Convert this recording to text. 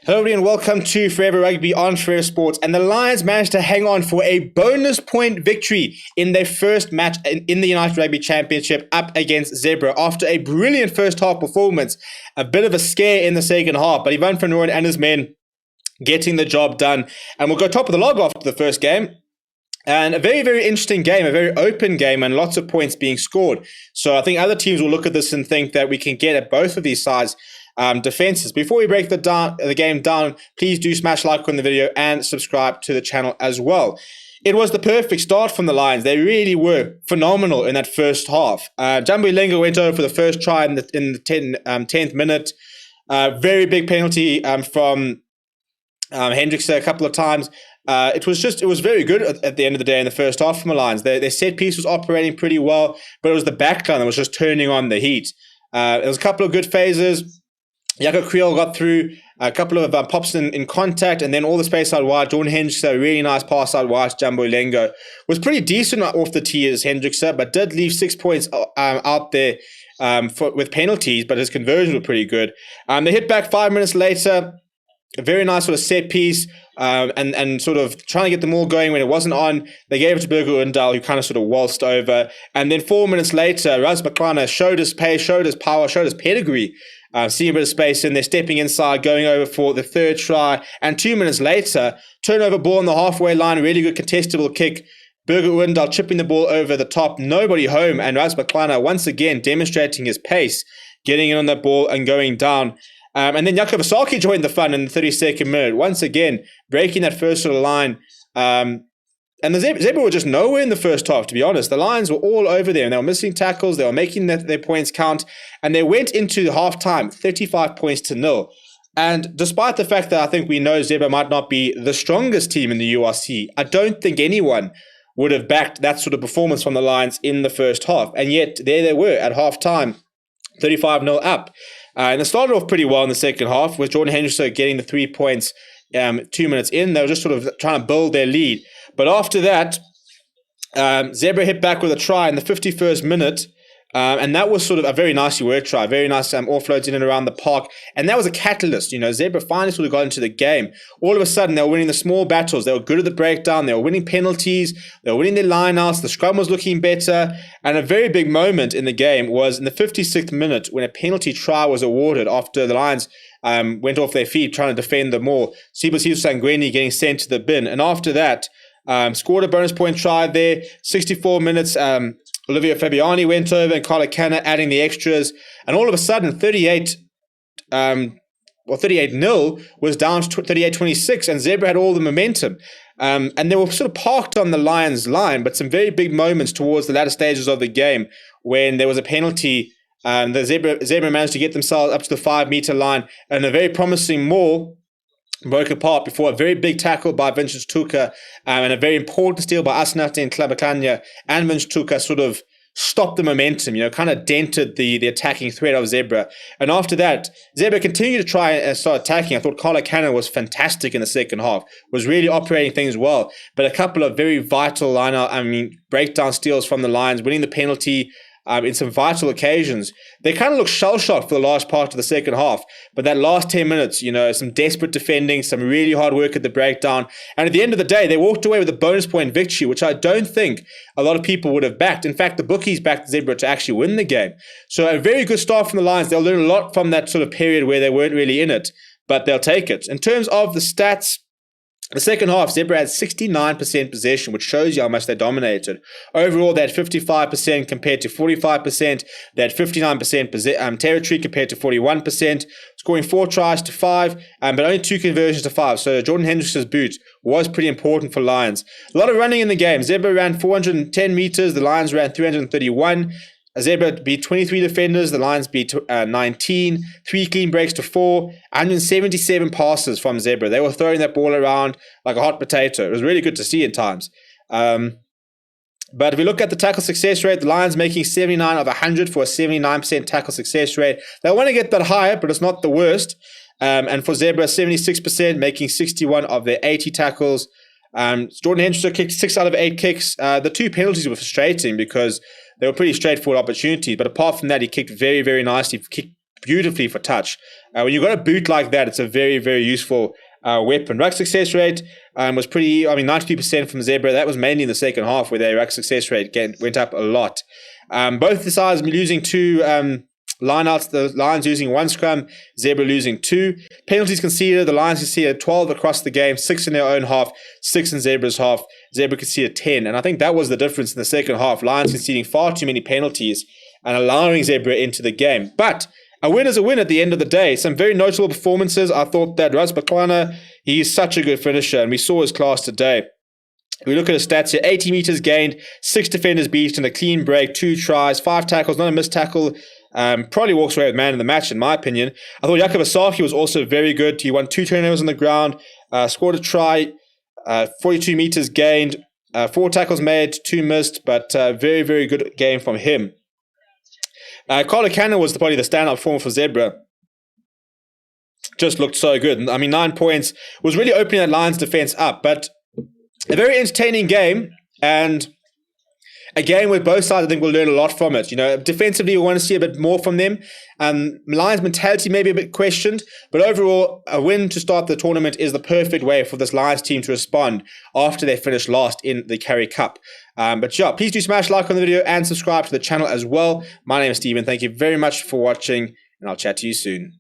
Hello everybody and welcome to Forever Rugby on Forever Sports. And the Lions managed to hang on for a bonus point victory in their first match in the United Rugby Championship up against Zebre after a brilliant first half performance. A bit of a scare in the second half, but Ivan van Rooyen and his men getting the job done. And we'll go top of the log after the first game. And a very, very interesting game, a very open game, and lots of points being scored. So I think other teams will look at this and think that we can get at both of these sides' defenses. Before we break the game down, please do smash like on the video and subscribe to the channel as well. It was the perfect start from the Lions. They really were phenomenal in that first half. Jambu Lengo went over for the first try in the 10th minute. Very big penalty from Hendricks a couple of times. It was very good at the end of the day in the first half from the Lions. Their set piece was operating pretty well, but it was the backline that was just turning on the heat. There was a couple of good phases. Jaco Kriel got through a couple of pops in contact, and then all the space out wide. Jordan Hendricks, a really nice pass out wide to Jambu Lengo. Was pretty decent off the tee as Hendricks, but did leave 6 points out there with penalties, but his conversions were pretty good. They hit back 5 minutes later. A very nice sort of set piece and sort of trying to get them all going when it wasn't on. They gave it to Burger Undal, who kind of sort of waltzed over. And then 4 minutes later, Ras Makrana showed his pace, showed his power, showed his pedigree. Seeing a bit of space in there, stepping inside, going over for the third try. And 2 minutes later, turnover ball on the halfway line, really good contestable kick. Burger Undal chipping the ball over the top, nobody home. And Ras Makrana once again demonstrating his pace, getting in on that ball and going down. And then Jaco Vasaki joined the fun in the 32nd minute, once again, breaking that first sort of line. And the Zebre were just nowhere in the first half, to be honest. The Lions were all over there, and they were missing tackles. They were making their points count. And they went into halftime 35 points to 0. And despite the fact that I think we know Zebre might not be the strongest team in the URC, I don't think anyone would have backed that sort of performance from the Lions in the first half. And yet, there they were at halftime, 35-0 up. And they started off pretty well in the second half, with Jordan Hendricks getting the 3 points 2 minutes in. They were just sort of trying to build their lead. But after that, Zebre hit back with a try in the 51st minute. And that was sort of a very nicely worked try, very nice offloads in and around the park. And that was a catalyst. You know, Zebre finally sort of got into the game. All of a sudden, they were winning the small battles. They were good at the breakdown. They were winning penalties. They were winning their lineouts. The scrum was looking better. And a very big moment in the game was in the 56th minute when a penalty try was awarded after the Lions went off their feet trying to defend the maul. Sibusiso Sangweni getting sent to the bin. And after that, scored a bonus point try there. 64 minutes, Olivia Fabiani went over and Carla Canna adding the extras. And all of a sudden, 38-0 was down to 38-26, and Zebre had all the momentum. And they were sort of parked on the Lions' line, but some very big moments towards the latter stages of the game when there was a penalty. The Zebre managed to get themselves up to the 5-meter line, and a very promising maul broke apart before a very big tackle by Vincent Tuka and a very important steal by Asnat and Klabakanya and Vincent Tuka sort of stopped the momentum, kind of dented the attacking threat of Zebre. And after that, Zebre continued to try and start attacking. I thought Carla Cannon was fantastic in the second half, was really operating things well. But a couple of very vital breakdown steals from the Lions, winning the penalty, in some vital occasions. They kind of looked shell-shocked for the last part of the second half. But that last 10 minutes, some desperate defending, some really hard work at the breakdown. And at the end of the day, they walked away with a bonus point victory, which I don't think a lot of people would have backed. In fact, the bookies backed Zebre to actually win the game. So a very good start from the Lions. They'll learn a lot from that sort of period where they weren't really in it, but they'll take it. In terms of the stats, the second half, Zebre had 69% possession, which shows you how much they dominated. Overall, they had 55% compared to 45%. They had 59% territory compared to 41%, scoring 4 tries to 5, but only 2 conversions to 5. So Jordan Hendricks' boot was pretty important for Lions. A lot of running in the game. Zebre ran 410 meters. The Lions ran 331. Zebre beat 23 defenders. The Lions beat 19. 3 clean breaks to 4. 177 passes from Zebre. They were throwing that ball around like a hot potato. It was really good to see at times. But if we look at the tackle success rate, the Lions making 79 of 100 for a 79% tackle success rate. They want to get that higher, but it's not the worst. And for Zebre, 76%, making 61 of their 80 tackles. Jordan Hendricks kicked 6 out of 8 kicks. The 2 penalties were frustrating because they were pretty straightforward opportunities. But apart from that, he kicked very, very nicely, kicked beautifully for touch. When you've got a boot like that, it's a very, very useful weapon. Ruck success rate was pretty, 92% from Zebre. That was mainly in the second half where their ruck success rate went up a lot. Both the sides losing 2 lineouts, the Lions using 1 scrum, Zebre losing 2. Penalties conceded, the Lions conceded 12 across the game, 6 in their own half, 6 in Zebra's half. Zebre conceded 10. And I think that was the difference in the second half. Lions conceding far too many penalties and allowing Zebre into the game. But a win is a win at the end of the day. Some very notable performances. I thought that Ras Bakwana, he's such a good finisher, and we saw his class today. We look at his stats here. 80 meters gained, 6 defenders beat, and a clean break, 2 tries, 5 tackles, not a missed tackle. Probably walks away with man in the match, in my opinion. I thought Jakob Asaki was also very good. He won 2 turnovers on the ground, scored a try, 42 meters gained, 4 tackles made, 2 missed, but very, very good game from him. Carlo Cannon was probably the standout performer for Zebre. Just looked so good. 9 points was really opening that Lions defense up, but a very entertaining game, and a game where both sides I think will learn a lot from it. Defensively we want to see a bit more from them. Lions mentality may be a bit questioned, but overall a win to start the tournament is the perfect way for this Lions team to respond after they finish last in the Carry Cup. But yeah, please do smash like on the video and subscribe to the channel as well. My name is Steven. Thank you very much for watching, and I'll chat to you soon.